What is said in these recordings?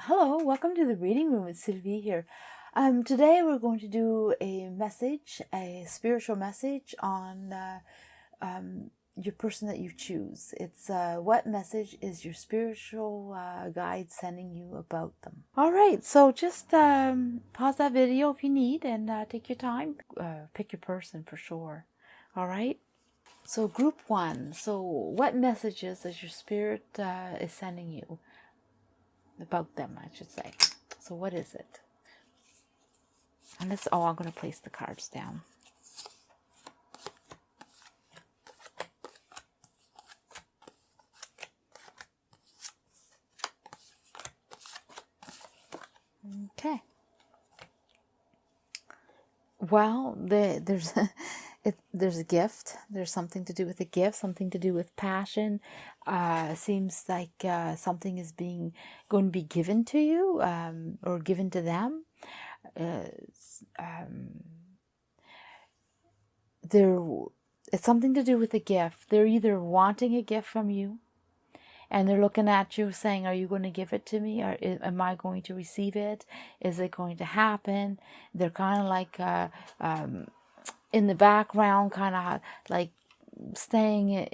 Hello, welcome to the reading room. It's Sylvie here. Today we're going to do a message, a spiritual message on your person that you choose. It's what message is your spiritual guide sending you about them? All right, so just pause that video if you need and take your time. Pick your person for sure. All right. So group one. So what messages is your spirit is sending you? About them, I should say. So what is it? And let's, I'm going to place the cards down. Okay. Well, there's there's a gift. There's something to do with a gift, something to do with passion. Seems like something is going to be given to you or given to them. It's something to do with a gift. They're either wanting a gift from you, and they're looking at you saying, are you going to give it to me? Or am I going to receive it? Is it going to happen? They're kind of like in the background, kind of like staying,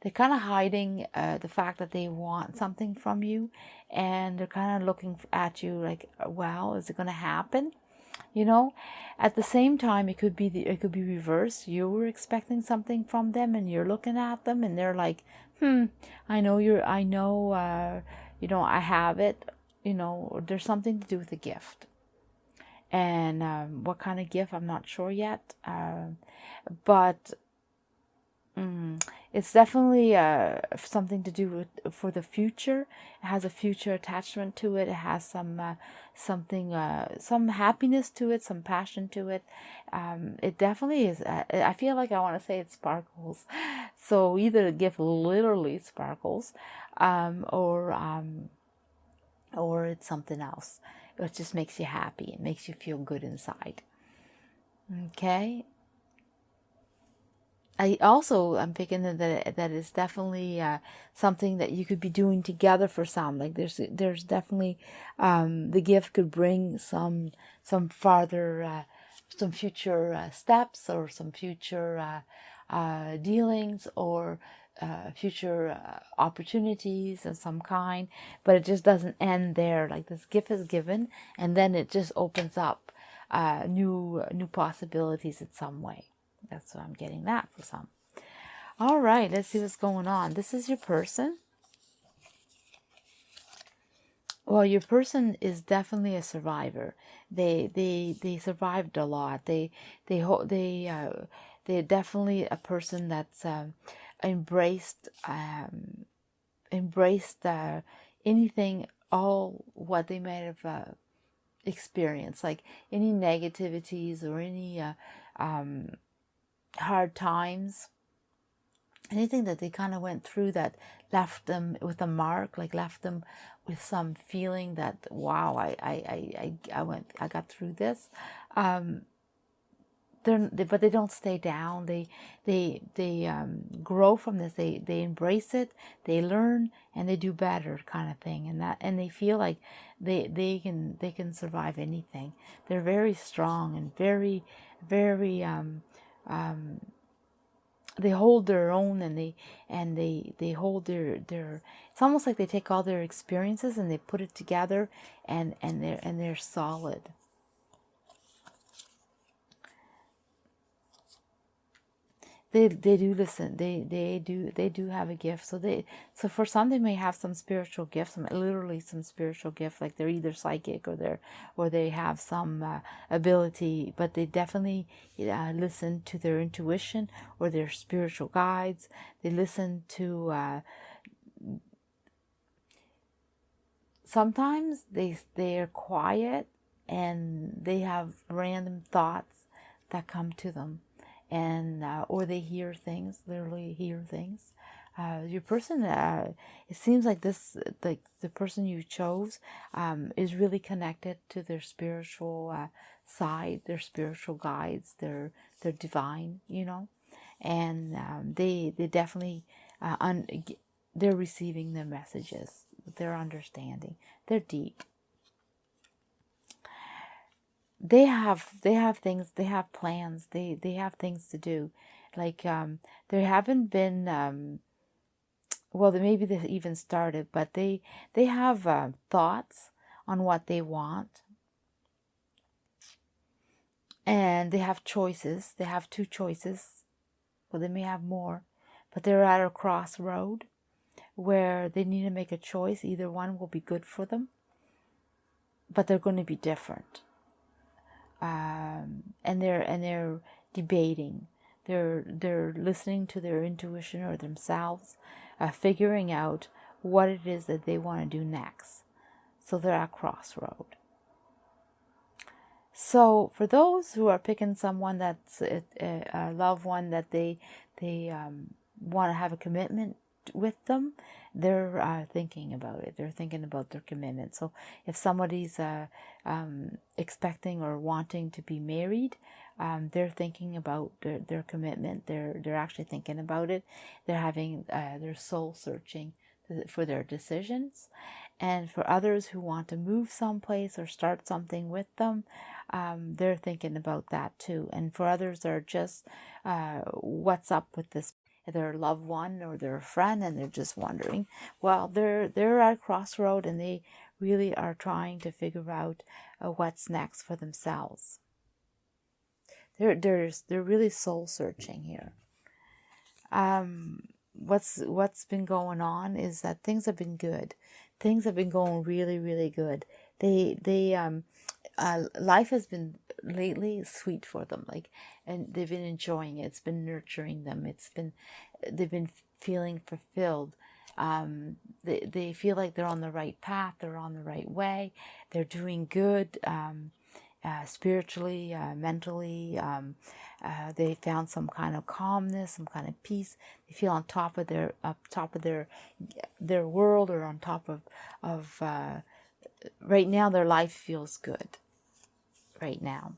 they're kind of hiding the fact that they want something from you. And they're kind of looking at you like, well, is it going to happen? At the same time, it could be reversed. You were expecting something from them, and you're looking at them, and they're like, I have it. There's something to do with a gift, and what kind of gift, I'm not sure yet. But it's definitely something to do with for the future. It has a future attachment to it. It has some happiness to it, some passion to it. It definitely is. I feel like I want to say it sparkles. So either the gift literally sparkles, or it's something else. It just makes you happy. It makes you feel good inside. Okay. I'm picking that is definitely something that you could be doing together for some. Like there's definitely the gift could bring some farther some future steps, or some future dealings, or future opportunities of some kind. But it just doesn't end there. Like this gift is given, and then it just opens up new possibilities in some way. That's what I'm getting that for some. All right, let's see what's going on. This is your person. Well, your person is definitely a survivor. They survived a lot. They're definitely a person that's embraced anything, all what they might have experienced, like any negativities or any hard times, anything that they kind of went through that left them with a mark, like left them with some feeling that, wow, I got through this. But they don't stay down. They grow from this. They embrace it. They learn, and they do better, kind of thing. And they feel like they can survive anything. They're very strong and very they hold their own, and they hold their it's almost like they take all their experiences and they put it together, and they're solid. They do listen. They do have a gift. So for some, they may have some spiritual gifts, literally some spiritual gift, like they're either psychic or they have some ability. But they definitely listen to their intuition or their spiritual guides. They listen to. Sometimes they're quiet, and they have random thoughts that come to them. And or they hear things, literally hear things. Your person, it seems like the person you chose is really connected to their spiritual side, their spiritual guides, their divine, and they definitely they're receiving their messages. They're understanding. They're deep. They have things. They have plans. They have things to do. Like there haven't been. Well, maybe they even started, but they have thoughts on what they want, and they have choices. They have 2 choices. Well, they may have more, but they're at a crossroad where they need to make a choice. Either one will be good for them, but they're going to be different. And they're debating. They're listening to their intuition or themselves, figuring out what it is that they want to do next. So they're at a crossroad. So for those who are picking someone that's a loved one that they want to have a commitment with them, they're thinking about it. They're thinking about their commitment. So if somebody's expecting or wanting to be married, they're thinking about their commitment. They're actually thinking about it. They're having their soul searching for their decisions. And for others who want to move someplace or start something with them, they're thinking about that too. And for others, they're just what's up with this, their loved one or their friend, and they're just wondering. Well, they're at a crossroad, and they really are trying to figure out what's next for themselves. They're really soul searching here. What's been going on is that things have been good. Things have been going really, really good. Life has been lately sweet for them, and they've been enjoying it. It's been nurturing them. They've been feeling fulfilled. They feel like they're on the right path. They're on the right way. They're doing good. Spiritually, mentally, they found some kind of calmness, some kind of peace. They feel on top of their world, or on top of right now. Their life feels good right now.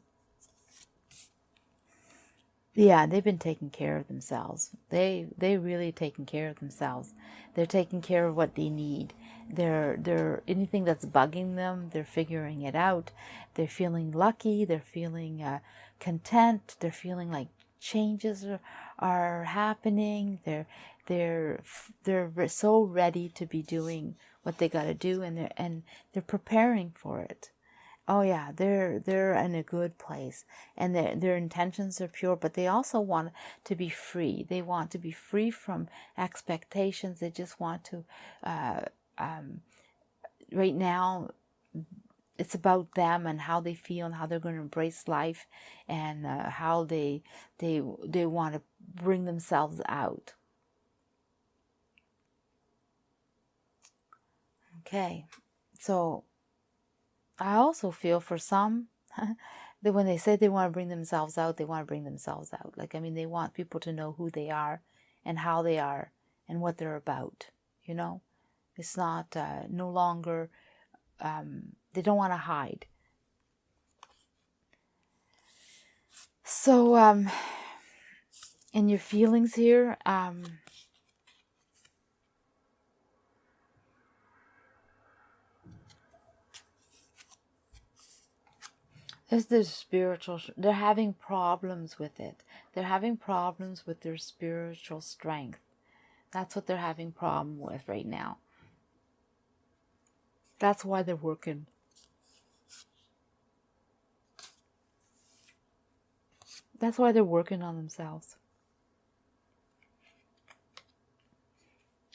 Yeah, they've been taking care of themselves. They really taking care of themselves. They're taking care of what they need. They're anything that's bugging them, they're figuring it out. They're feeling lucky. They're feeling content. They're feeling like changes are happening. They're so ready to be doing what they got to do, and they're preparing for it. Oh yeah, they're in a good place, and their intentions are pure, but they also want to be free. They want to be free from expectations. They just want to, right now, it's about them and how they feel and how they're going to embrace life, and how they want to bring themselves out. Okay, so I also feel for some that when they say they want to bring themselves out, they want to bring themselves out. They want people to know who they are and how they are and what they're about. It's not no longer. They don't want to hide. So, in your feelings here, there's this spiritual. They're having problems with it. They're having problems with their spiritual strength. That's what they're having problem with right now. That's why they're working. That's why they're working on themselves.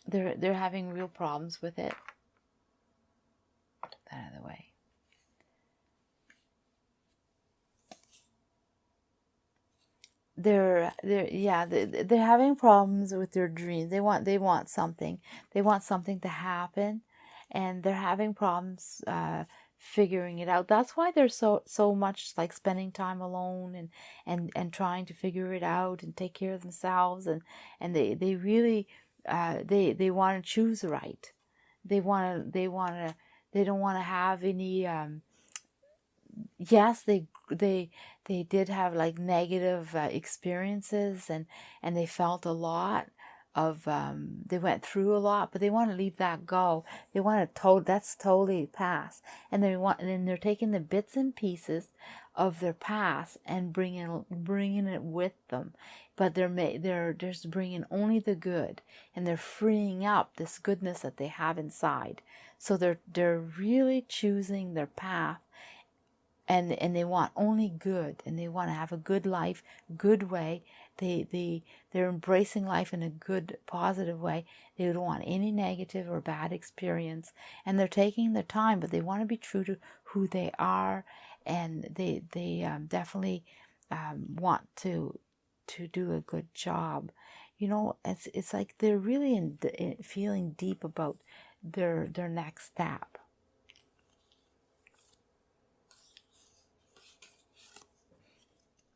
They're having real problems with it. Put that out of the way. They're having problems with their dreams. They want something. They want something to happen, and they're having problems figuring it out. That's why they're so much spending time alone and trying to figure it out and take care of themselves, and they really they want to choose right. They don't want to have any. Yes, they did have negative experiences, and they felt a lot, they went through a lot, but they want to leave that go. They want to that's totally past, and then they're taking the bits and pieces of their past and bringing it with them, but they're just bringing only the good, and they're freeing up this goodness that they have inside. So they're really choosing their path, and they want only good, and they want to have a good life, good way. They're embracing life in a good, positive way. They don't want any negative or bad experience, and they're taking their time, but they want to be true to who they are, and they definitely want to do a good job. You know, it's like they're really feeling deep about their next step.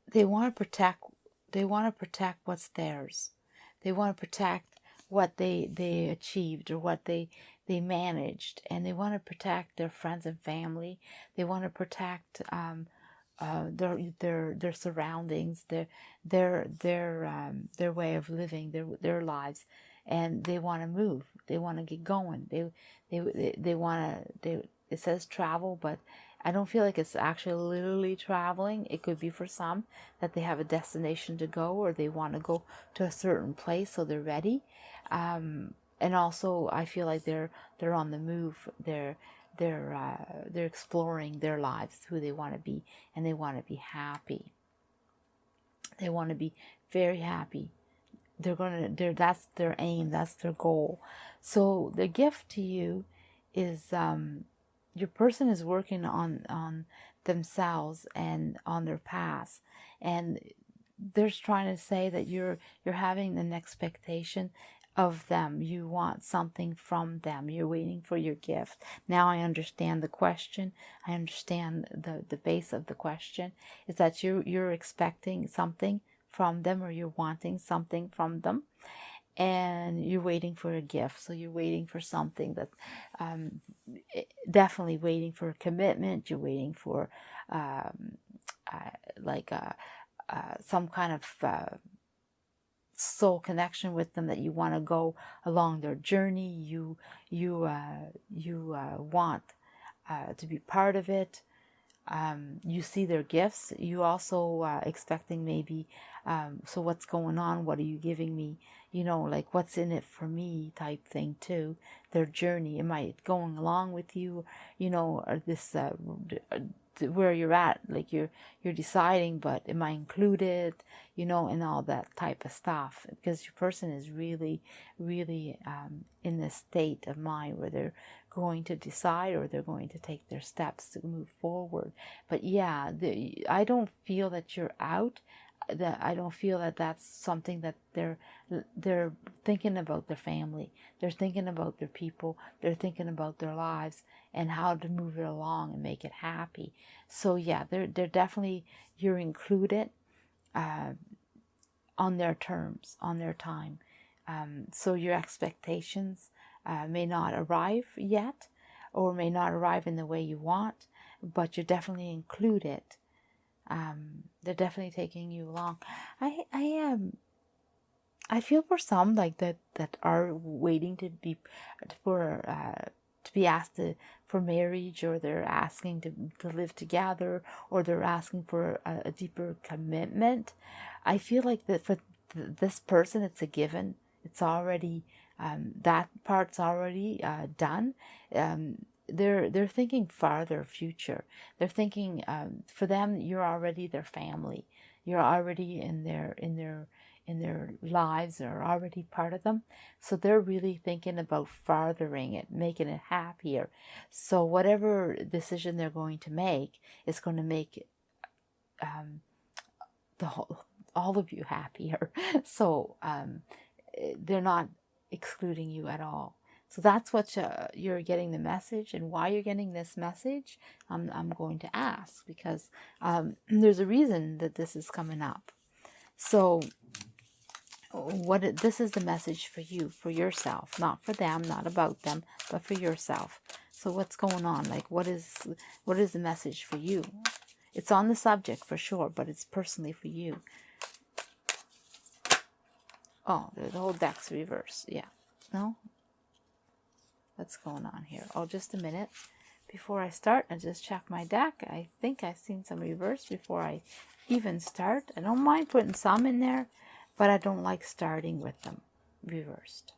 They want to protect what's theirs. They want to protect what they achieved or what they managed, and they want to protect their friends and family. They want to protect their surroundings, their way of living, their lives, and they want to move. They want to get going. They want to. It says travel, but I don't feel like it's actually literally traveling. It could be for some that they have a destination to go, or they want to go to a certain place, so they're ready. And also, I feel like they're on the move. They're exploring their lives, who they want to be, and they want to be happy. They want to be very happy. That's their aim. That's their goal. So the gift to you is. Your person is working on themselves and on their past, and they're trying to say that you're having an expectation of them. You want something from them. You're waiting for your gift. Now I understand the question. I understand the base of the question is that you're expecting something from them, or you're wanting something from them, and you're waiting for a gift. So you're waiting for something that definitely waiting for a commitment. You're waiting for some kind of soul connection with them, that you want to go along their journey. You want to be part of it. You see their gifts. You also expecting maybe, so what's going on? What are you giving me? You know, like what's in it for me type thing too. Their journey. Am I going along with you? You know, or this where you're at, like you're deciding, but am I included? You know, and all that type of stuff. Because your person is really, really in this state of mind where they're going to decide, or they're going to take their steps to move forward. But yeah, I don't feel that you're out. That I don't feel that that's something that they're thinking about their family. They're thinking about their people. They're thinking about their lives and how to move it along and make it happy. So yeah, they're definitely, you're included on their terms, on their time. So your expectations may not arrive yet, or may not arrive in the way you want, but you're definitely included. They're definitely taking you along. I feel for some like that are waiting to be asked for marriage, or they're asking to live together, or they're asking for a deeper commitment. I feel like that for this person, it's a given. It's already that part's already done. They're thinking farther future. They're thinking for them, you're already their family. You're already in their lives, are already part of them. So they're really thinking about farthering it, making it happier. So whatever decision they're going to make is going to make all of you happier. So they're not excluding you at all. So that's what you're getting the message, and why you're getting this message, I'm going to ask, because there's a reason that this is coming up. So this is the message for you, for yourself, not for them, not about them, but for yourself. So what's going on? Like, what is the message for you? It's on the subject for sure, but it's personally for you. Oh, the whole deck's reversed. Yeah. No? What's going on here? Oh, just a minute. Before I start, I just check my deck. I think I've seen some reverse before I even start. I don't mind putting some in there, but I don't like starting with them reversed.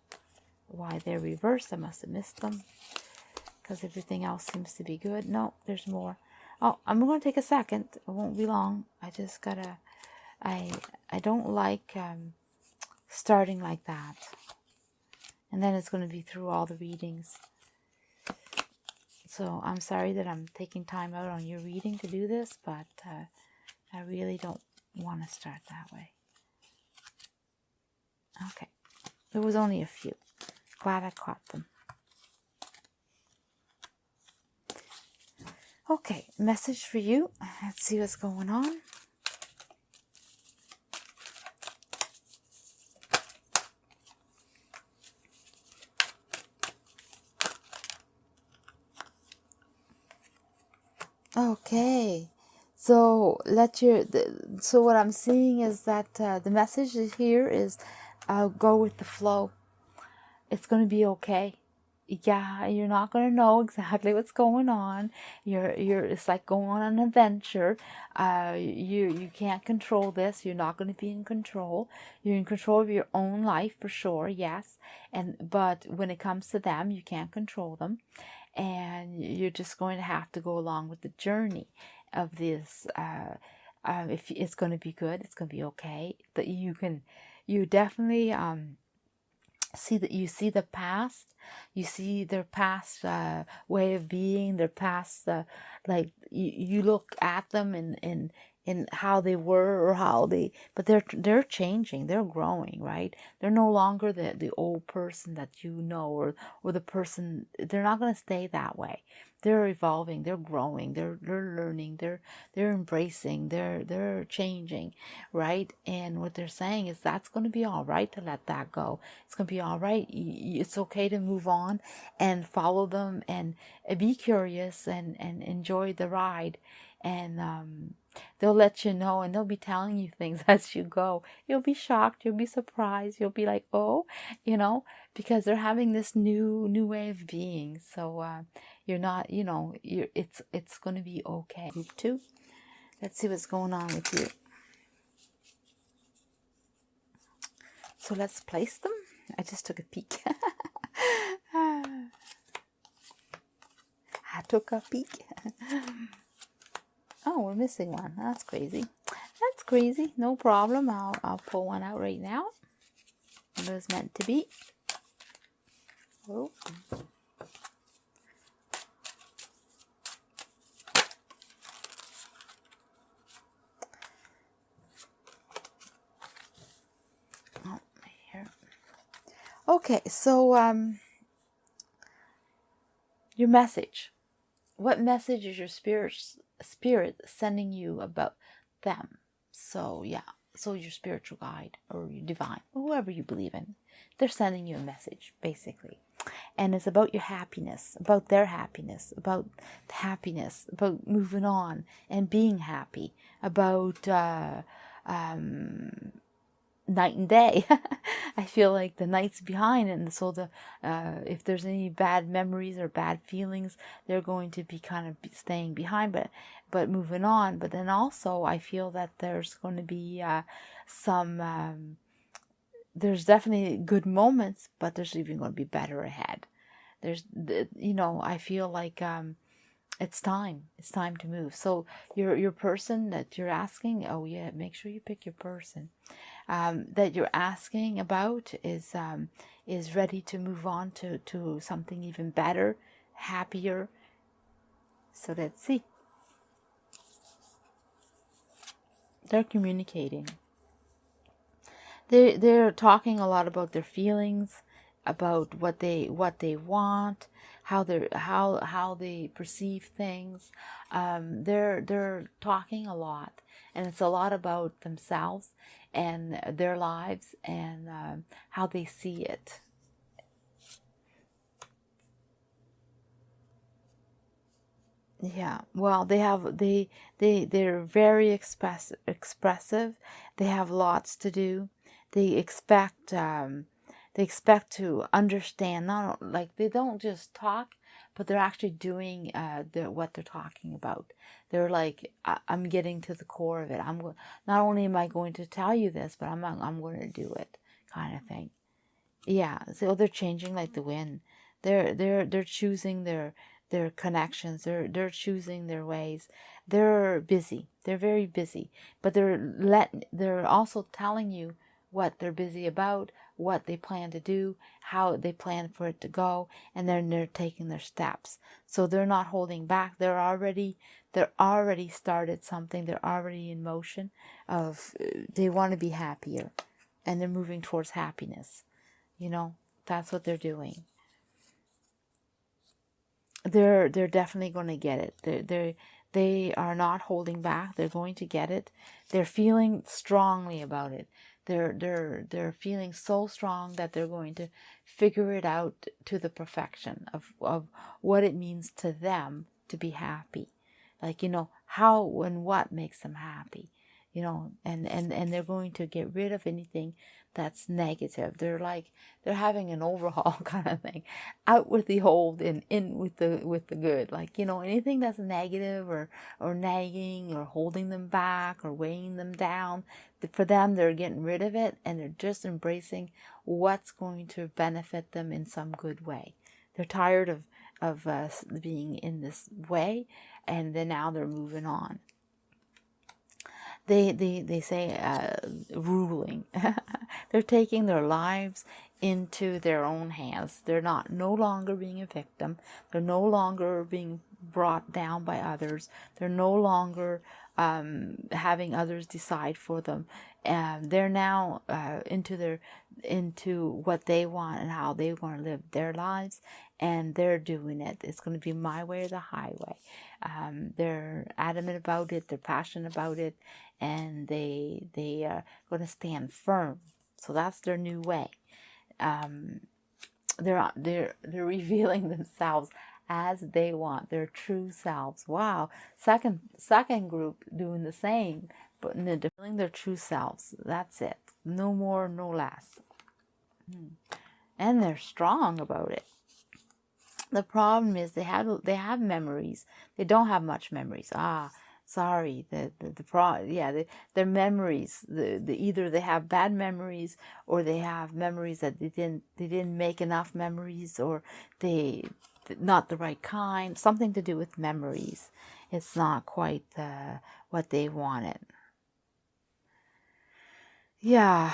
Why they're reversed, I must have missed them, because everything else seems to be good. No, there's more. Oh, I'm going to take a second. It won't be long. I just gotta... I don't like starting like that. And then it's going to be through all the readings. So I'm sorry that I'm taking time out on your reading to do this, but I really don't want to start that way. Okay. There was only a few. Glad I caught them. Okay, message for you. Let's see what's going on. Okay, so so what I'm seeing is that the message here is go with the flow. It's going to be okay. Yeah, you're not going to know exactly what's going on. It's like going on an adventure. You can't control this. You're not going to be in control. You're in control of your own life for sure, yes. But when it comes to them, you can't control them. And you're just going to have to go along with the journey of this. If it's going to be good, it's going to be okay. That you definitely you see the past. You see their past way of being, their past like you look at them in how they were or how they, but they're changing, they're growing, right? They're no longer the old person that you know, or the person. They're not going to stay that way. They're evolving, they're growing, they're learning, they're embracing, they're changing, right? And what they're saying is that's going to be all right to let that go. It's going to be all right. It's okay to move on and follow them and be curious and enjoy the ride. And they'll let you know, and they'll be telling you things as you go. You'll be shocked, you'll be surprised, you'll be like, oh, because they're having this new way of being. So you're not, it's going to be okay. Group 2. Let's see what's going on with you. So let's place them. I just took a peek. I took a peek. Oh, we're missing one. That's crazy. That's crazy. No problem. I'll pull one out right now. It was meant to be. Oh. Here. Okay, so your message. What message is your spirit sending you about them? So yeah, so your spiritual guide or your divine, or whoever you believe in, they're sending you a message basically, and it's about your happiness, about their happiness, about the happiness, about moving on and being happy, about night and day. I feel like the night's behind, and so if there's any bad memories or bad feelings, they're going to be kind of staying behind, but moving on. But then also I feel that there's going to be there's definitely good moments, but there's even going to be better ahead. I feel like it's time to move. So your person that you're asking, oh yeah, make sure you pick your person that you're asking about is ready to move on to something even better, happier. So let's see. They're communicating. They're talking a lot about their feelings, about what they want, how they perceive things. They're talking a lot, and it's a lot about themselves and their lives and how they see it. Yeah, well, they're very expressive. They have lots to do. they expect to understand. Not like they don't just talk, but they're actually doing what they're talking about. They're like, I'm getting to the core of it. Not only am I going to tell you this, but I'm going to do it, kind of thing. Yeah. So they're changing like the wind. They're choosing their connections. They're choosing their ways. They're busy. They're very busy, but they're also telling you what they're busy about, what they plan to do, how they plan for it to go, and then they're taking their steps. So they're not holding back. They're already started something. They're already in motion of they want to be happier, and they're moving towards happiness. That's what they're doing. They're definitely going to get it. They are not holding back. They're going to get it. They're feeling strongly about it. They're feeling so strong that they're going to figure it out to the perfection of what it means to them to be happy. Like, how and what makes them happy. And they're going to get rid of anything that's negative. They're having an overhaul kind of thing. Out with the old and in with the good. Like, anything that's negative or nagging or holding them back or weighing them down, for them, they're getting rid of it, and they're just embracing what's going to benefit them in some good way. They're tired of being in this way, and then now they're moving on. They say ruling. They're taking their lives into their own hands. They're no longer being a victim. They're no longer being brought down by others. They're no longer having others decide for them. They're now into what they want and how they want to live their lives, and they're doing it. It's going to be my way or the highway. They're adamant about it. They're passionate about it, and they are going to stand firm. So that's their new way. They're revealing themselves as they want, their true selves. Wow. Second group doing the same, but revealing their true selves. That's it. No more, no less. And they're strong about it. The problem is they have memories. They don't have much memories. Sorry. Their memories. Either they have bad memories, or they have memories that they didn't make enough memories, or they not the right kind. Something to do with memories. It's not quite what they wanted. Yeah.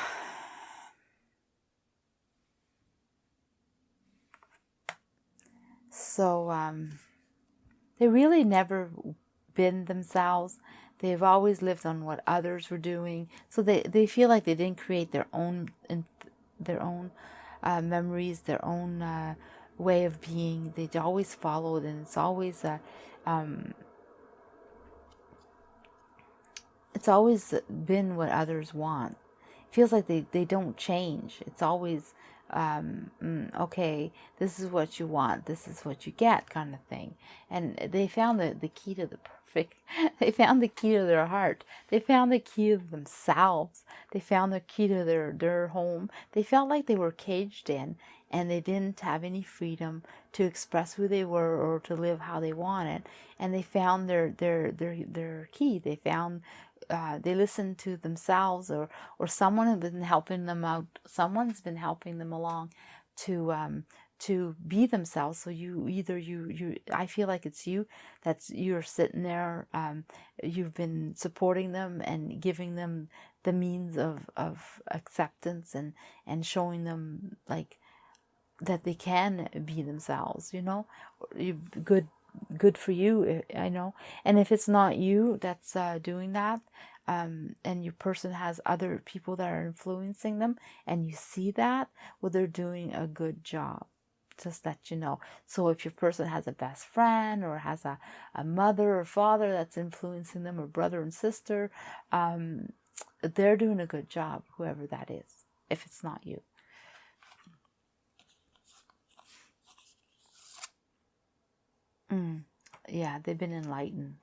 So they really never been themselves. They've always lived on what others were doing. So they feel like they didn't create their own memories, their own way of being. They always followed, and it's always been what others want. It feels like they don't change. It's always okay, this is what you want, this is what you get, kind of thing. And they found the key to the perfect. They found the key to their heart. They found the key to themselves. They found the key to their home. They felt like they were caged in, and they didn't have any freedom to express who they were or to live how they wanted. And they found their key. They found they listened to themselves, or someone has been helping them out. Someone's been helping them along to be themselves. So I feel like it's you're sitting there. You've been supporting them and giving them the means of acceptance, and showing them like that they can be themselves. Good for you, I know. And if it's not you that's doing that, and your person has other people that are influencing them, and you see that, well, they're doing a good job. Just let you know. So if your person has a best friend, or has a mother or father that's influencing them, or brother and sister, they're doing a good job, whoever that is, if it's not you. Yeah, they've been enlightened.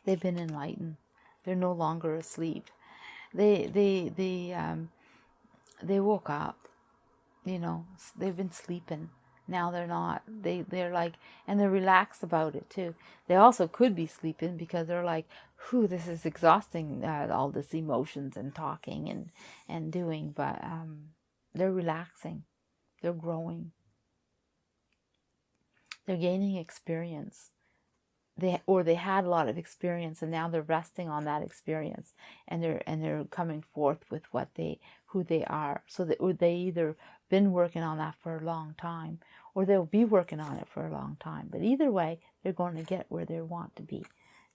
They've been enlightened. They're no longer asleep. They woke up. You know, they've been sleeping. Now they're not. They're like, and they're relaxed about it too. They also could be sleeping because they're like, whew, this is exhausting, all this emotions and talking and doing. But they're relaxing. They're growing. They're gaining experience. They had a lot of experience, and now they're resting on that experience, and they're coming forth with who they are. So they either been working on that for a long time, or they'll be working on it for a long time. But either way, they're going to get where they want to be.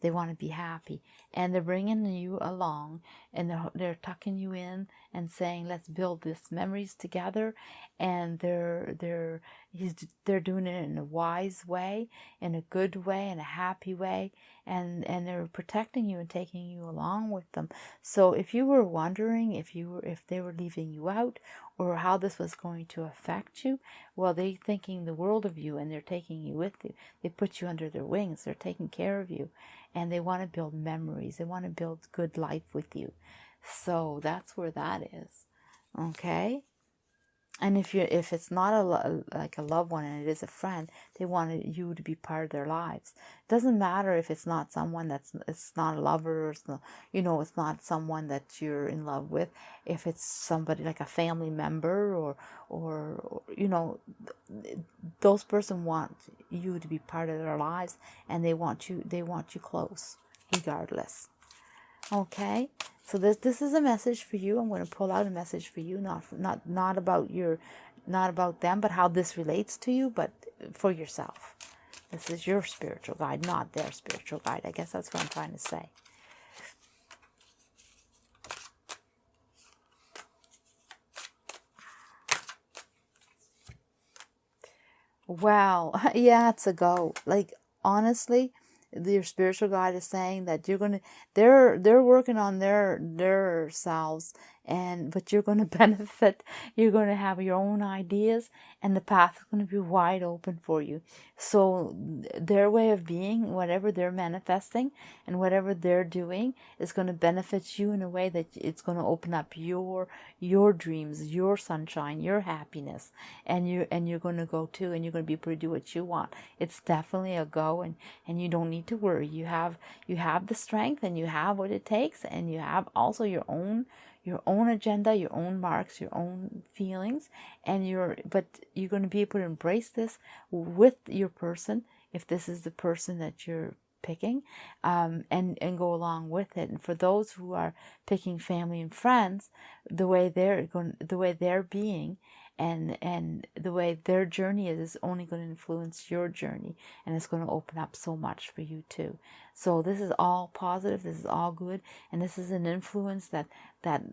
They want to be happy, and they're bringing you along, and they're tucking you in and saying, "Let's build these memories together." And they're doing it in a wise way, in a good way, in a happy way, and they're protecting you and taking you along with them. So if you were wondering if they were leaving you out, or how this was going to affect you, well, they're thinking the world of you, and they're taking you with you. They put you under their wings. They're taking care of you. And they want to build memories. They want to build good life with you. So that's where that is. Okay? And if it's not like a loved one, and it is a friend, they want you to be part of their lives. It doesn't matter if it's not someone it's not a lover, or it's not, it's not someone that you're in love with. If it's somebody like a family member, or those person want you to be part of their lives, and they want you close, regardless. Okay, so this is a message for you. I'm going to pull out a message for you, not about them, but how this relates to you, but for yourself. This is your spiritual guide, not their spiritual guide. I guess that's what I'm trying to say. Wow, yeah, it's a go. Like, honestly, your spiritual guide is saying that they're working on their selves, but you're gonna benefit. You're gonna have your own ideas, and the path is gonna be wide open for you. So their way of being, whatever they're manifesting and whatever they're doing, is gonna benefit you in a way that it's gonna open up your dreams, your sunshine, your happiness, and you're gonna go too, and you're gonna be able to do what you want. It's definitely a go, and you don't need to worry. You have the strength, and you have what it takes, and you have also your own agenda, your own marks, your own feelings, but you're going to be able to embrace this with your person, if this is the person that you're picking, and go along with it. And for those who are picking family and friends, the way they're being, and the way their journey is only going to influence your journey, and it's going to open up so much for you too. So this is all positive, this is all good, and this is an influence that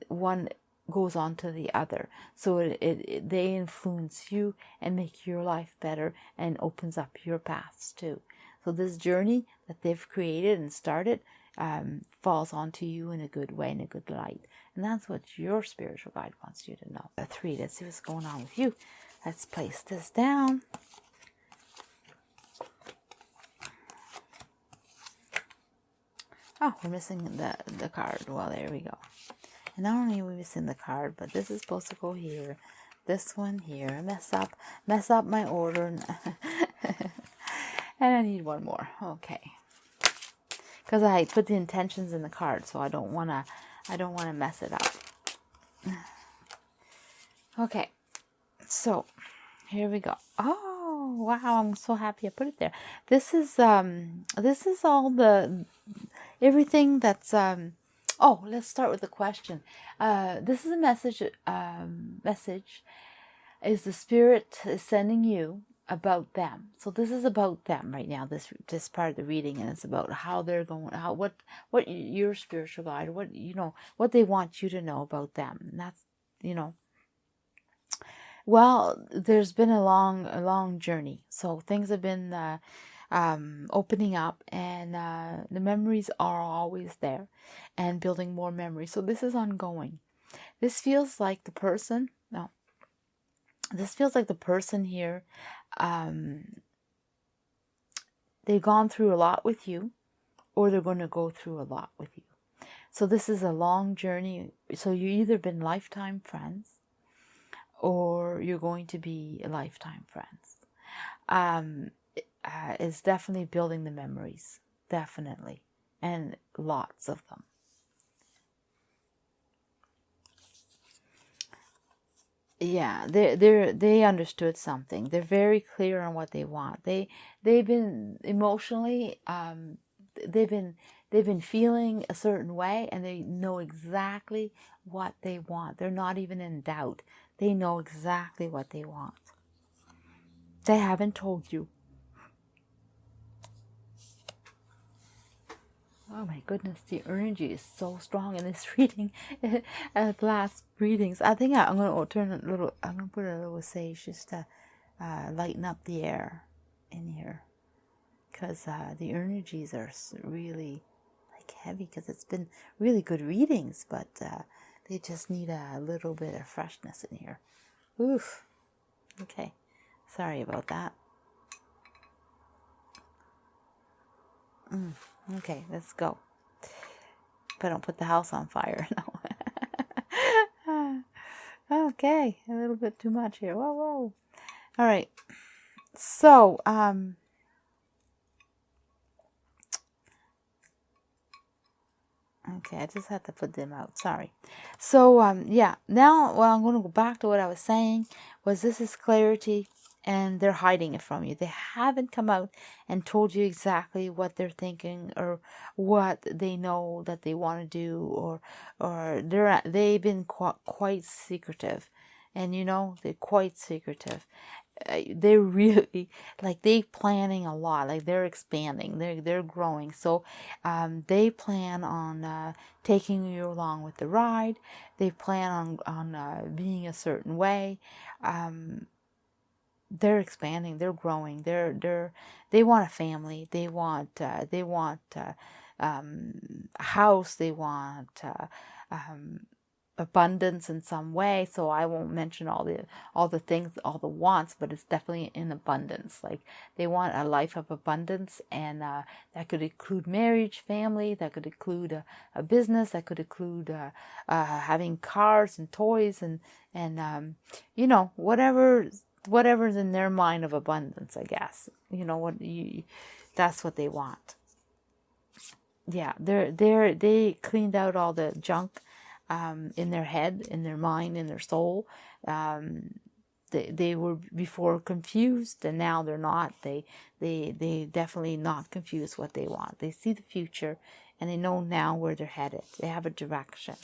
one goes on to the other. So they influence you and make your life better, and opens up your paths too. So this journey that they've created and started falls onto you in a good way, in a good light. And that's what your spiritual guide wants you to know. 3, let's see what's going on with you. Let's place this down. Oh, we're missing the card. Well, there we go. And not only are we missing the card, but this is supposed to go here. This one here. Mess up my order. And I need one more. Okay. Because I put the intentions in the card, so I don't want to mess it up. Okay. So, here we go. Oh, wow, I'm so happy I put it there. This is all everything that's oh, let's start with the question. This is a message is the Spirit is sending you about them. So this is about them right now, this part of the reading, and it's about how they're going, what your spiritual guide, what they want you to know about them. And that's, well, there's been a long journey. So things have been opening up, and the memories are always there, and building more memories. So this is ongoing. This feels like the person here, they've gone through a lot with you, or they're going to go through a lot with you. So this is a long journey. So you either been lifetime friends, or you're going to be lifetime friends. It's definitely building the memories, definitely, and lots of them. Yeah, they understood something. They're very clear on what they want. They've been emotionally, they've been feeling a certain way, and they know exactly what they want. They're not even in doubt. They know exactly what they want. They haven't told you. Oh my goodness, the energy is so strong in this reading. At last readings, I think I'm gonna turn a little. I'm gonna put a little sage just to lighten up the air in here, because the energies are really like heavy. Because it's been really good readings, but they just need a little bit of freshness in here. Oof. Okay, sorry about that. Okay, let's go. But don't put the house on fire. No. Okay, a little bit too much here. Whoa, whoa. All right. So, okay, I just had to put them out. Sorry. So, yeah. Now, well, I'm going to go back to what I was saying. This is clarity, and they're hiding it from you. They haven't come out and told you exactly what they're thinking or what they know that they want to do, or they've been quite secretive, and they're quite secretive. They're really like they planning a lot, like they're expanding, they're growing. So they plan on taking you along with the ride. They plan on being a certain way. They're expanding, they're growing, they want a family, they want a house, they want abundance in some way. So I won't mention all the things, all the wants, but it's definitely in abundance. Like they want a life of abundance, and that could include marriage, family, that could include a business, that could include having cars and toys and whatever's in their mind of abundance, I guess. That's what they want. Yeah, they cleaned out all the junk in their head, in their mind, in their soul. They were before confused, and now they're not. They definitely not confused what they want. They see the future, and they know now where they're headed. They have a direction.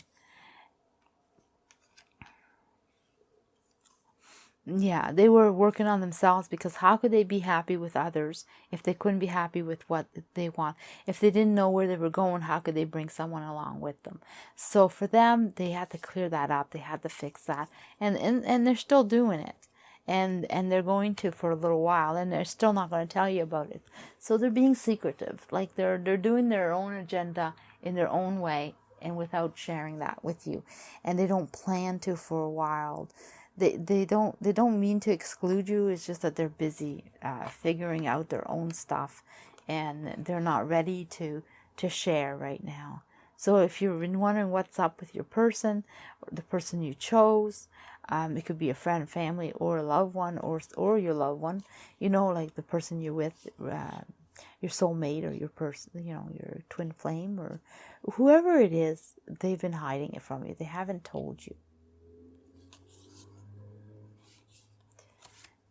Yeah, they were working on themselves, because how could they be happy with others if they couldn't be happy with what they want? If they didn't know where they were going, how could they bring someone along with them? So for them, they had to clear that up. They had to fix that. And they're still doing it. And they're going to for a little while, and they're still not going to tell you about it. So they're being secretive. Like they're doing their own agenda in their own way, and without sharing that with you. And they don't plan to for a while. They don't mean to exclude you. It's just that they're busy figuring out their own stuff, and they're not ready to share right now. So if you've been wondering what's up with your person, or the person you chose, it could be a friend, family, or a loved one, or your loved one. Like the person you're with, your soulmate, or your person, your twin flame, or whoever it is. They've been hiding it from you. They haven't told you.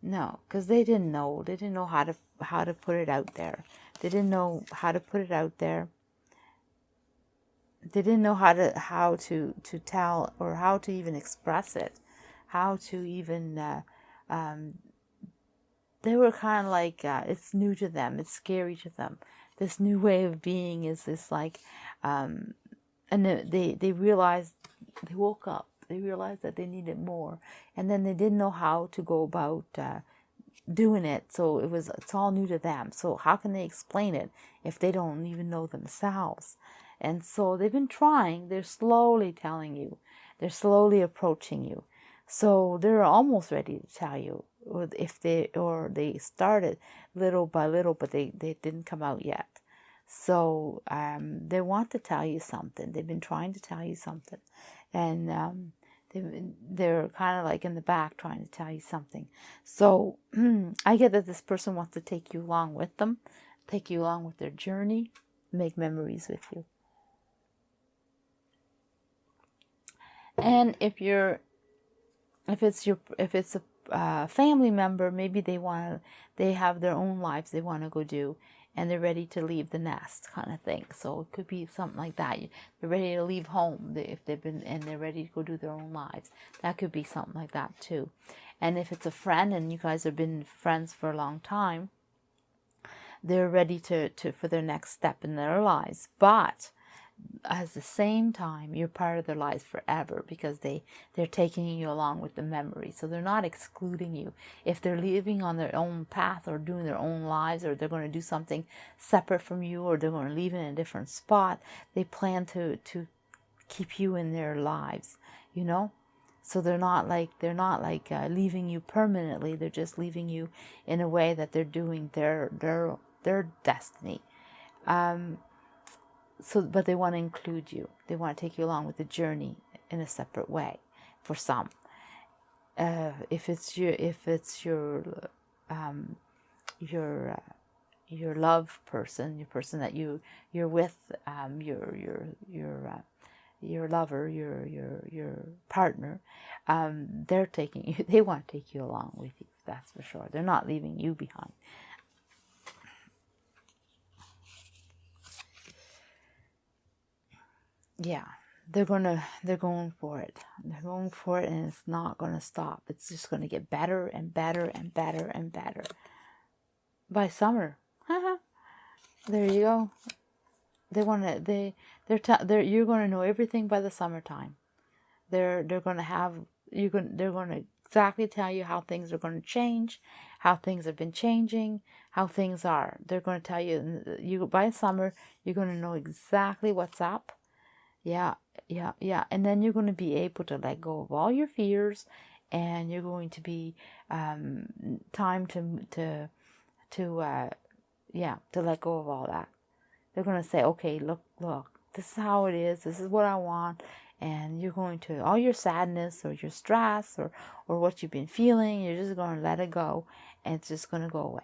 No, because they didn't know. They didn't know how to put it out there. They didn't know how to put it out there. They didn't know how to tell, or how to even express it, how to even. They were kind of like it's new to them. It's scary to them. This new way of being is this like, and they realized, they woke up. They realized that they needed more, and then they didn't know how to go about doing it. So it's all new to them. So how can they explain it if they don't even know themselves? And so they've been trying. They're slowly telling you. They're slowly approaching you. So they're almost ready to tell you, or they started little by little, but they didn't come out yet. So they want to tell you something. They've been trying to tell you something. And they're kind of like in the back trying to tell you something. So I get that this person wants to take you along with them, take you along with their journey, make memories with you. And if it's a family member, maybe they have their own lives they want to go do, and they're ready to leave the nest, kind of thing. So it could be something like that. They're ready to leave home if they've been, and they're ready to go do their own lives. That could be something like that too. And if it's a friend and you guys have been friends for a long time, they're ready to for their next step in their lives. But at the same time, you're part of their lives forever, because they're taking you along with the memory. So they're not excluding you. If they're living on their own path or doing their own lives, or they're going to do something separate from you, or they're going to leave in a different spot, they plan to keep you in their lives, you know. So they're not like leaving you permanently. They're just leaving you in a way that they're doing their destiny. But they want to include you. They want to take you along with the journey in a separate way. For some, if it's your love person, your person that you're with, your lover, your partner, they're taking you. They want to take you along with you. That's for sure. They're not leaving you behind. Yeah, they're going for it. They're going for it, and it's not going to stop. It's just going to get better and better and better and better. By summer, there you go. You're going to know everything by the summertime. They're going to exactly tell you how things are going to change, how things have been changing, how things are. They're going to tell you by summer. You're going to know exactly what's up. Yeah. And then you're going to be able to let go of all your fears, and you're going to be time to let go of all that. They're going to say, okay, look, this is how it is. This is what I want. And you're going to, all your sadness or your stress or what you've been feeling, you're just going to let it go, and it's just going to go away.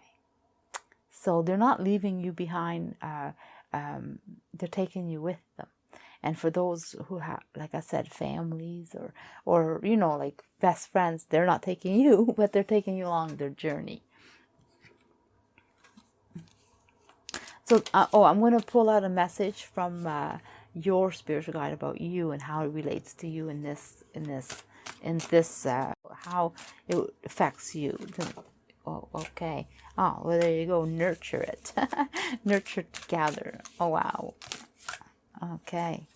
So they're not leaving you behind. They're taking you with them. And for those who have, like I said, families or like best friends, they're not taking you, but they're taking you along their journey. So, I'm going to pull out a message from your spiritual guide about you and how it relates to you in this how it affects you. Oh, okay. Oh, well, there you go. Nurture it. Nurture together. Oh, wow. Okay.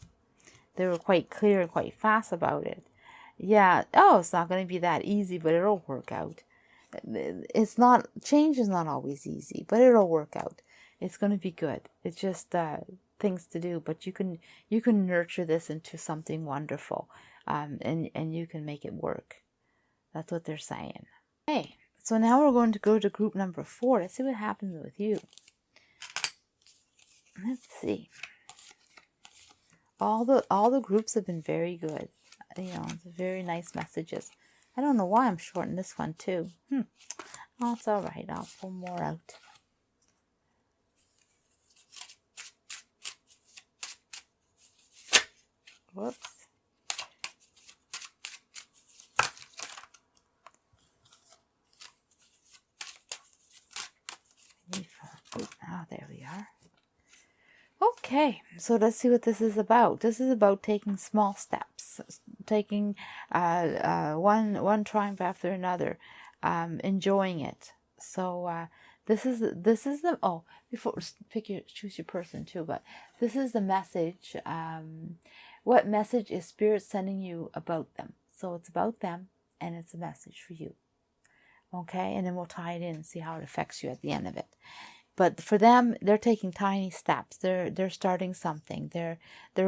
They were quite clear and quite fast about it. Yeah. Oh, it's not going to be that easy, but it'll work out. Change is not always easy, but it'll work out. It's going to be good. It's just things to do, but you can nurture this into something wonderful, and you can make it work. That's what they're saying. Okay. So now we're going to go to group number 4. Let's see what happens with you. Let's see. All the groups have been very good. Very nice messages. I don't know why I'm shorting this one too. Oh, it's all right. I'll pull more out. Whoops. Oh, there we are. Okay, so let's see what this is about. This is about taking small steps, taking one triumph after another, enjoying it. So this is the before choose your person too, but this is the message. What message is Spirit sending you about them? So it's about them, and it's a message for you. Okay, and then we'll tie it in and see how it affects you at the end of it. But for them, they're taking tiny steps. They're starting something. They're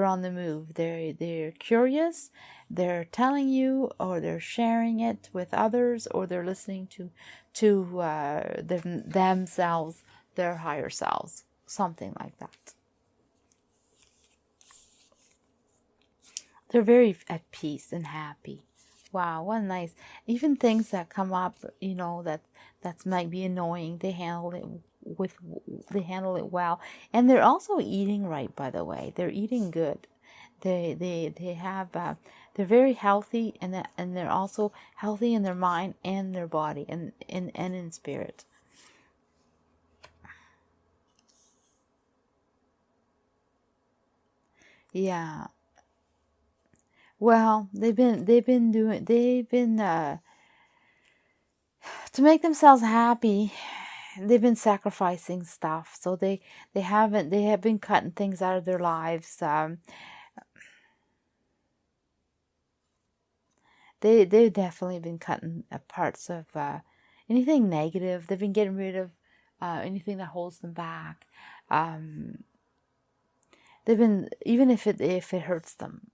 on the move. They're curious. They're telling you, or they're sharing it with others, or they're listening to themselves, their higher selves. something like that. They're very at peace and happy. Wow, what nice. Even things that come up, that might be annoying, they handle it well. And they're also eating right, by the way. They're eating good. They have they're very healthy, and they're also healthy in their mind and their body, and in spirit. Yeah. Well, to make themselves happy. They've been sacrificing stuff, so they have been cutting things out of their lives. They've definitely been cutting parts of anything negative. They've been getting rid of anything that holds them back. They've been, even if it hurts them,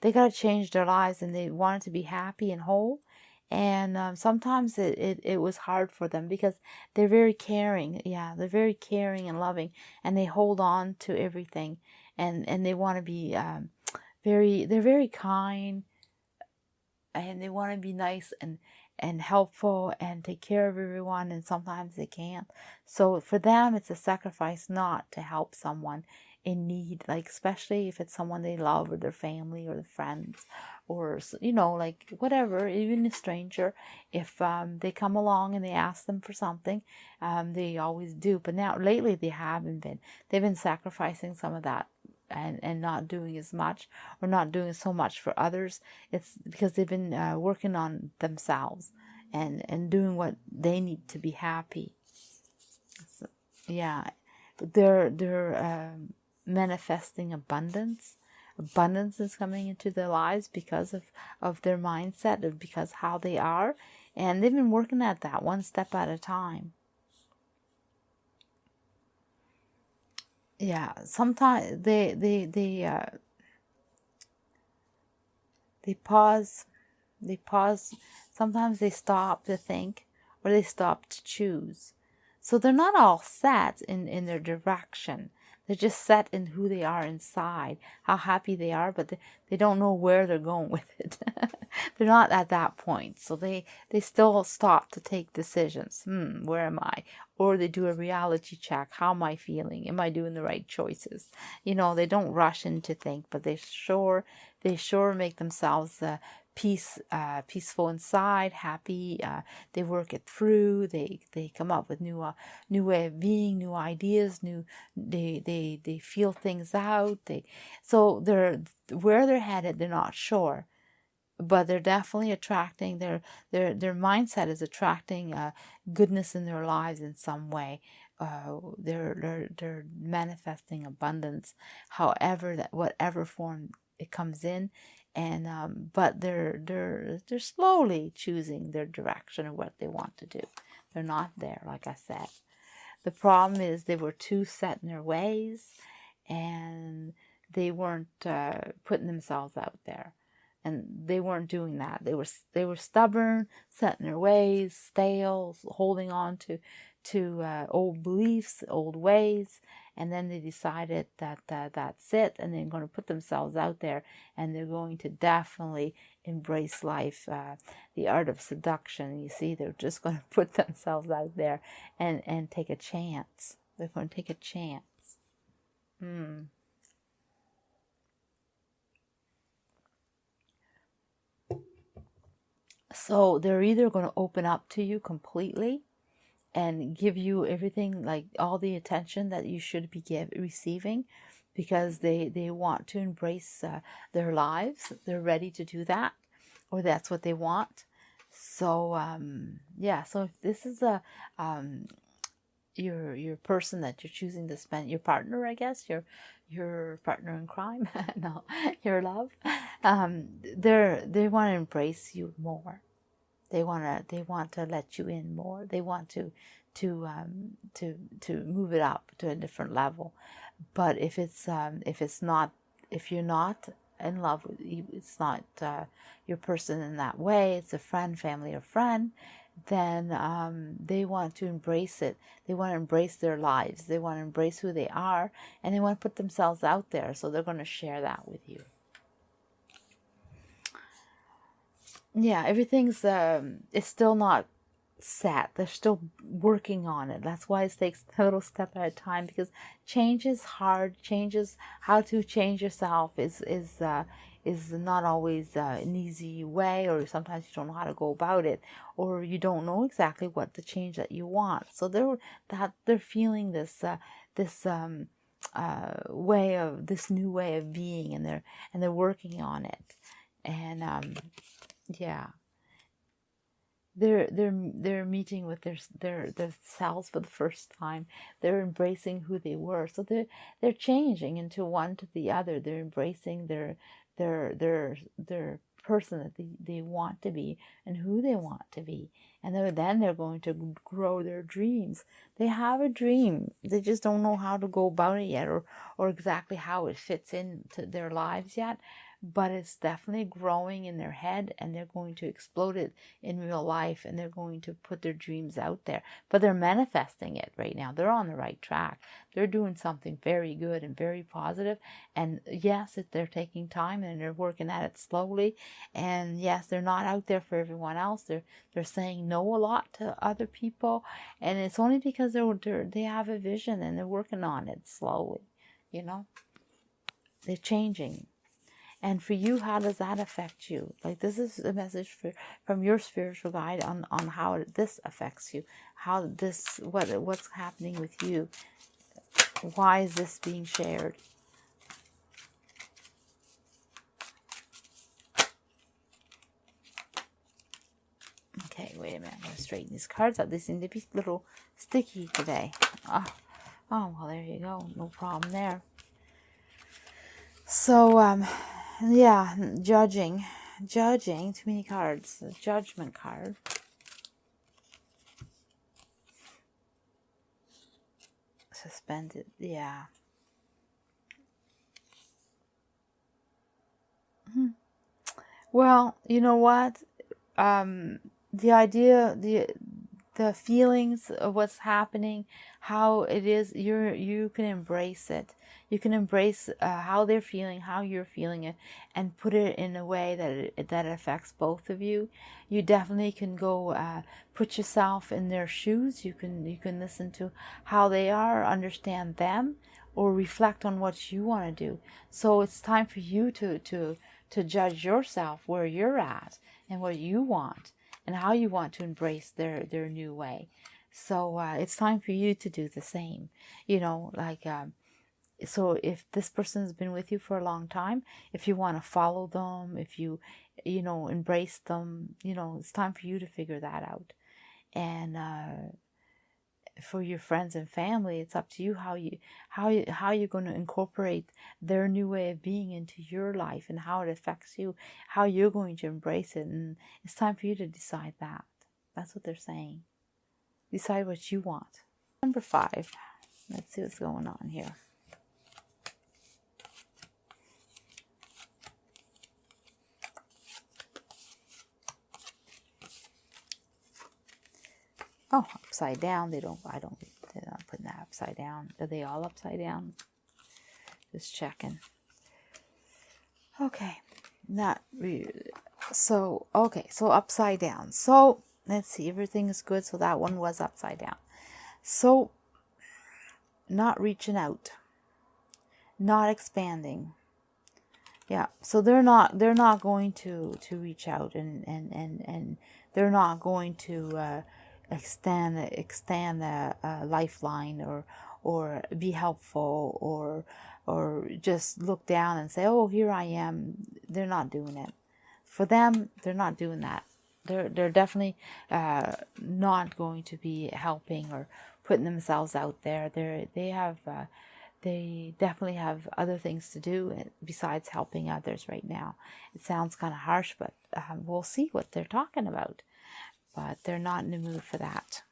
they got to change their lives, and they wanted to be happy and whole. And sometimes it was hard for them, because they're very caring. Yeah, they're very caring and loving, and they hold on to everything, and they want to be they're very kind, and they want to be nice and helpful and take care of everyone, and sometimes they can't. So for them, it's a sacrifice not to help someone in need, like especially if it's someone they love, or their family, or their friends, or like whatever, even a stranger. If they come along and they ask them for something, they always do. But now lately they've been sacrificing some of that, and not doing as much, or not doing so much for others. It's because they've been working on themselves, and doing what they need to be happy. So, yeah, they're manifesting abundance. Abundance is coming into their lives because of their mindset, of because how they are, and they've been working at that one step at a time. Yeah, sometimes they pause. They pause. Sometimes they stop to think, or they stop to choose. So they're not all set in their direction. They're just set in who they are inside, how happy they are, but they don't know where they're going with it. They're not at that point. So they still stop to take decisions. Where am I? Or they do a reality check. How am I feeling? Am I doing the right choices? They don't rush into think, but they sure make themselves peaceful inside, happy. They work it through. They come up with new way of being, new ideas, they feel things out. So where they're headed, they're not sure, but they're definitely attracting. Their mindset is attracting goodness in their lives in some way. They're manifesting abundance, whatever form it comes in. And but they're slowly choosing their direction of what they want to do. They're not there, like I said. The problem is they were too set in their ways, and they weren't putting themselves out there, and they weren't doing that. They were stubborn, set in their ways, stale, holding on to old beliefs, old ways, and then they decided that that's it, and they're going to put themselves out there, and they're going to definitely embrace life, the art of seduction. You see, they're just going to put themselves out there and take a chance. They're going to take a chance. So they're either going to open up to you completely and give you everything, like all the attention that you should be receiving, because they want to embrace their lives. They're ready to do that, or that's what they want. So yeah, so if this is your person that you're choosing to spend, your partner, I guess, your partner in crime, no, your love, they want to embrace you more. They want to let you in more. They want to move it up to a different level. But if you're not in love with you, it's not your person in that way. It's a friend, family, or friend. then they want to embrace it. They want to embrace their lives. They want to embrace who they are, and they want to put themselves out there. So they're going to share that with you. Yeah, everything's it's still not set. They're still working on it. That's why it takes a little step at a time, because change is hard. How to change yourself is not always an easy way, or sometimes you don't know how to go about it, or you don't know exactly what the change that you want. So they're feeling this new way of being, and they're working on it, and yeah. They're meeting with their selves for the first time. They're embracing who they were. So they're changing into one to the other. They're embracing their person that they want to be and who they want to be. And then they're going to grow their dreams. They have a dream. They just don't know how to go about it yet, or exactly how it fits into their lives yet. But it's definitely growing in their head, and they're going to explode it in real life, and they're going to put their dreams out there. But they're manifesting it right now. They're on the right track. They're doing something very good and very positive. And yes, they're taking time, and they're working at it slowly. And yes, they're not out there for everyone else. They're saying no a lot to other people, and it's only because they have a vision, and they're working on it slowly. They're changing. And for you, how does that affect you? Like, this is a message from your spiritual guide on how this affects you. What's happening with you? Why is this being shared? Okay, wait a minute. I'm going to straighten these cards up. They seem to be a little sticky today. Oh, well, there you go. No problem there. So, yeah, judging, too many cards. The Judgment card. Suspended, yeah. Well, you know what? The idea, the feelings of what's happening, how it is, you can embrace it. You can embrace how they're feeling, how you're feeling it, and put it in a way that affects both of you. You definitely can go put yourself in their shoes. You can listen to how they are, understand them, or reflect on what you want to do. So it's time for you to judge yourself where you're at and what you want, and how you want to embrace their new way. So it's time for you to do the same. So if this person has been with you for a long time, if you want to follow them, if you embrace them, it's time for you to figure that out. And for your friends and family, it's up to you how you're going to incorporate their new way of being into your life, and how it affects you, how you're going to embrace it. And it's time for you to decide that. That's what they're saying. Decide what you want. Number 5. Let's see what's going on here. Oh, upside down. They're not putting that upside down. Are they all upside down? Just checking. Okay. Not really. So upside down. So let's see. Everything is good. So that one was upside down. So not reaching out. Not expanding. Yeah. So they're not going to reach out, and they're not going to extend a lifeline, or be helpful, or just look down and say, oh, here I am. They're not doing it. For them, they're not doing that. They're definitely not going to be helping or putting themselves out there. They definitely have other things to do besides helping others right now. It sounds kind of harsh, but we'll see what they're talking about. But they're not in the mood for that.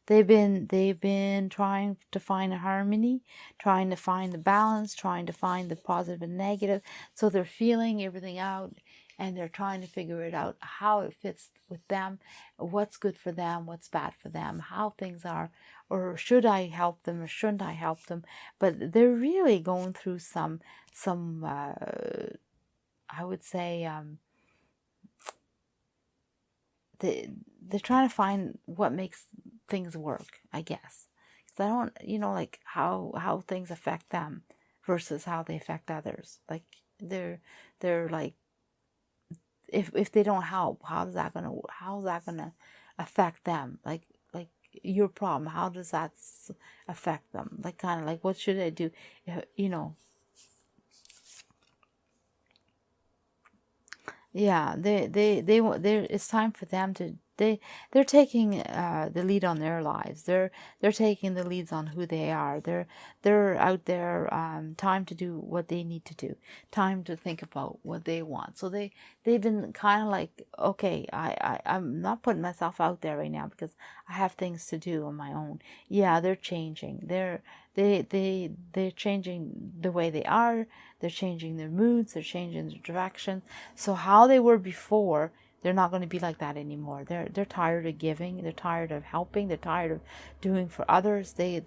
They've been trying to find a harmony, trying to find the balance, trying to find the positive and negative. So they're feeling everything out, and they're trying to figure it out, how it fits with them, what's good for them, what's bad for them, how things are, or should I help them or shouldn't I help them. But they're really going through some I would say they're trying to find what makes things work, I guess. Because I don't, like how things affect them versus how they affect others. Like they're like, if they don't help, how's that gonna affect them? Like your problem, how does that affect them? Like kind of like, what should I do? Yeah, it's time for them to, they're taking the lead on their lives. They're taking the leads on who they are. They're out there, time to do what they need to do, time to think about what they want. So they've been kind of like, okay, I'm not putting myself out there right now because I have things to do on my own. Yeah, they're changing. They're changing the way they are. They're changing their moods. They're changing their direction. So how they were before, they're not going to be like that anymore. They're tired of giving. They're tired of helping. They're tired of doing for others. They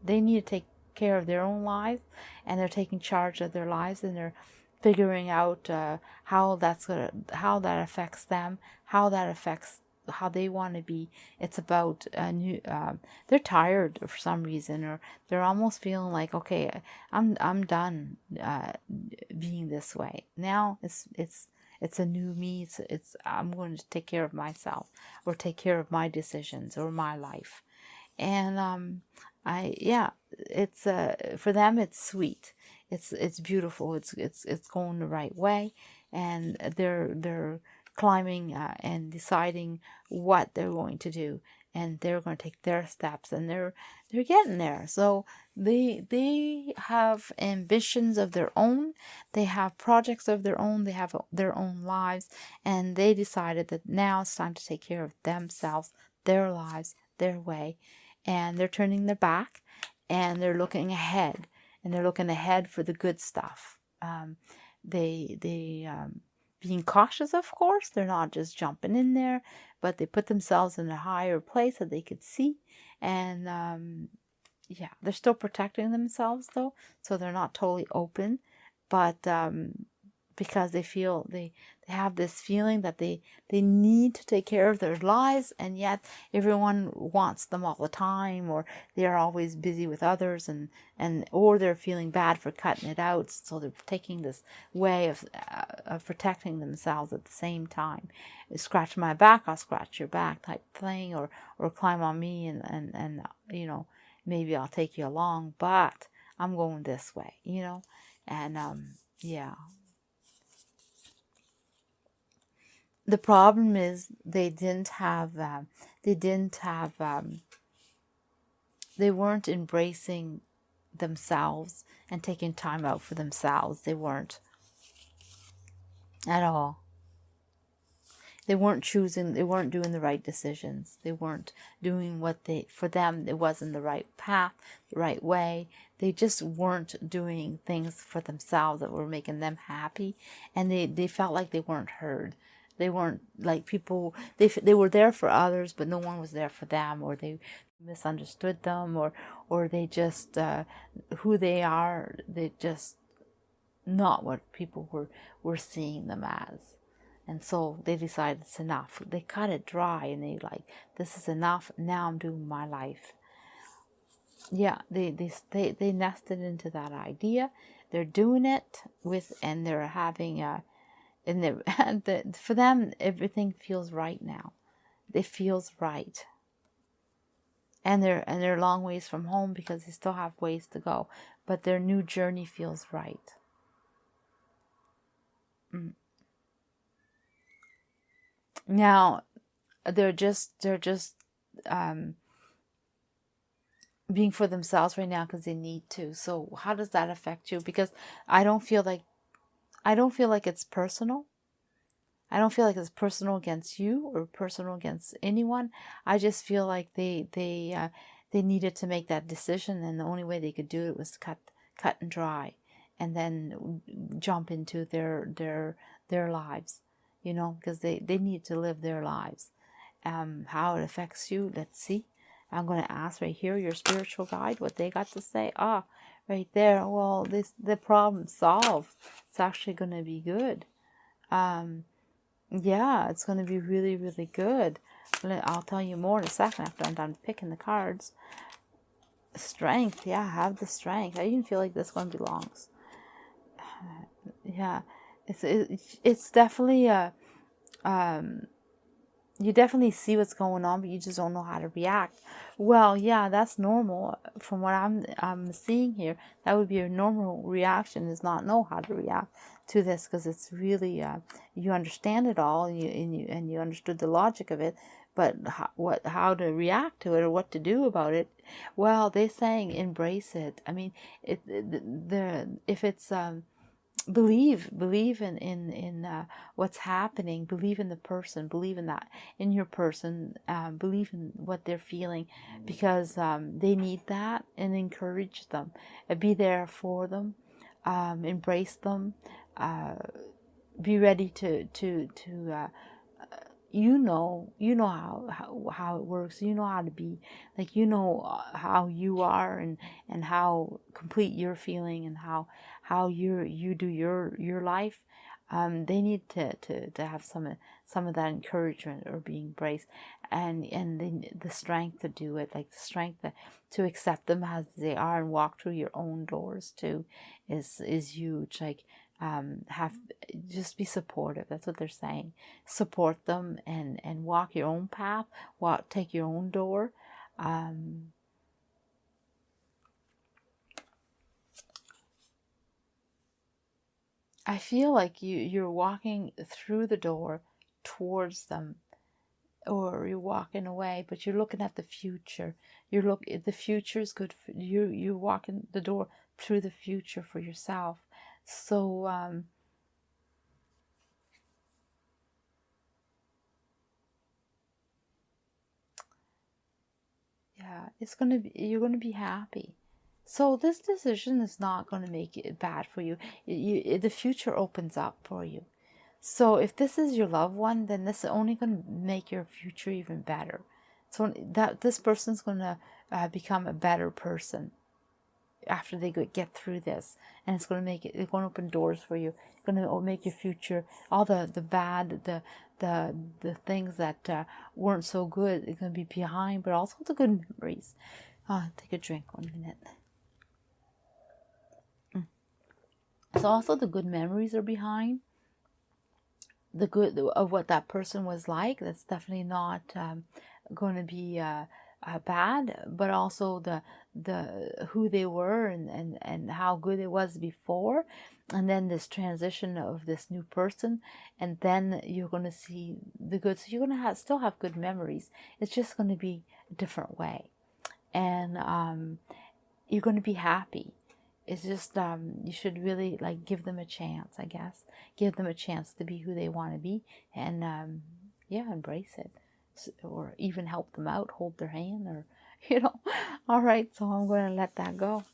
need to take care of their own lives, and they're taking charge of their lives, and they're figuring out how that affects them, how that affects how they want to be. It's about a new. They're tired for some reason, or they're almost feeling like, okay, I'm done being this way. Now it's a new me. It's I'm going to take care of myself, or take care of my decisions or my life. And it's for them, it's sweet, it's beautiful, it's going the right way, and they're climbing and deciding what they're going to do, and they're going to take their steps, and they're getting there. So they have ambitions of their own, they have projects of their own, they have their own lives, and they decided that now it's time to take care of themselves, their lives, their way. And they're turning their back, and they're looking ahead, and they're looking ahead for the good stuff. They being cautious, of course. They're not just jumping in there, but they put themselves in a higher place that they could see. And they're still protecting themselves though, so they're not totally open, but because they feel they have this feeling that they need to take care of their lives, and yet everyone wants them all the time, or they are always busy with others, or they're feeling bad for cutting it out, so they're taking this way of protecting themselves at the same time. Scratch my back, I'll scratch your back type thing, or climb on me, and maybe I'll take you along, but I'm going this way, and yeah. The problem is they weren't embracing themselves and taking time out for themselves. They weren't at all. They weren't doing the right decisions. They weren't doing for them, it wasn't the right path, the right way. They just weren't doing things for themselves that were making them happy, and they felt like they weren't heard. They weren't like people, they were there for others, but no one was there for them, or they misunderstood them, or they just, who they are, they just not what people were seeing them as. And so they decided it's enough. They cut it dry, and they like, this is enough. Now I'm doing my life. Yeah, they nested into that idea. They're doing it and they're having for them, everything feels right now. It feels right. And they're a long ways from home because they still have ways to go, but their new journey feels right. Now, they're just being for themselves right now because they need to. So how does that affect you? Because I don't feel like it's personal. I don't feel like it's personal against you or personal against anyone. I just feel like they needed to make that decision, and the only way they could do it was cut and dry, and then jump into their their lives, you know, because they need to live their lives. How it affects you, let's see. I'm going to ask right here, your spiritual guide, what they got to say. Ah, right there. Well, the problem solved. It's actually going to be good. Yeah, it's going to be really, really good. I'll tell you more in a second after I'm done picking the cards. Strength, yeah, have the strength. I even feel like this one belongs. Yeah, it's definitely a you definitely see what's going on, but you just don't know how to react. Well, yeah, that's normal. From what I'm seeing here, that would be a normal reaction, is not know how to react to this, because it's really you understand it all, and you understood the logic of it, but how to react to it or what to do about it. Well, they're saying embrace it. I mean, if it's believe in what's happening, believe in the person, believe in that, in your person, believe in what they're feeling, because they need that, and encourage them, be there for them, embrace them, be ready to you know how it works. You know how to be, like, you know how you are, and how complete you're feeling, and how you do your life. They need to have some of that encouragement, or be embraced, and the strength to do it, like the strength to accept them as they are, and walk through your own doors too, is huge. Like, just be supportive. That's what they're saying. Support them, and walk your own path. Take your own door. I feel like you're walking through the door towards them, or you're walking away, but you're looking at the future. The future is good for you. You're walking the door through the future for yourself. So yeah, you're gonna be happy. So this decision is not going to make it bad for you. The future opens up for you. So if this is your loved one, then this is only going to make your future even better. So that this person's going to become a better person after they get through this, and it's going to it's going to open doors for you. It's going to make your future, all the bad, the things that weren't so good, it's going to be behind, but also the good memories. Take a drink 1 minute. So also the good memories are behind. The good of what that person was like, that's definitely not going to be bad, but also the who they were, and how good it was before, and then this transition of this new person, and then you're going to see the good. So you're going to still have good memories. It's just going to be a different way, and you're going to be happy. It's just you should really, like, give them a chance, I guess. Give them a chance to be who they want to be, and yeah, embrace it, or even help them out, hold their hand, or All right, so I'm going to let that go.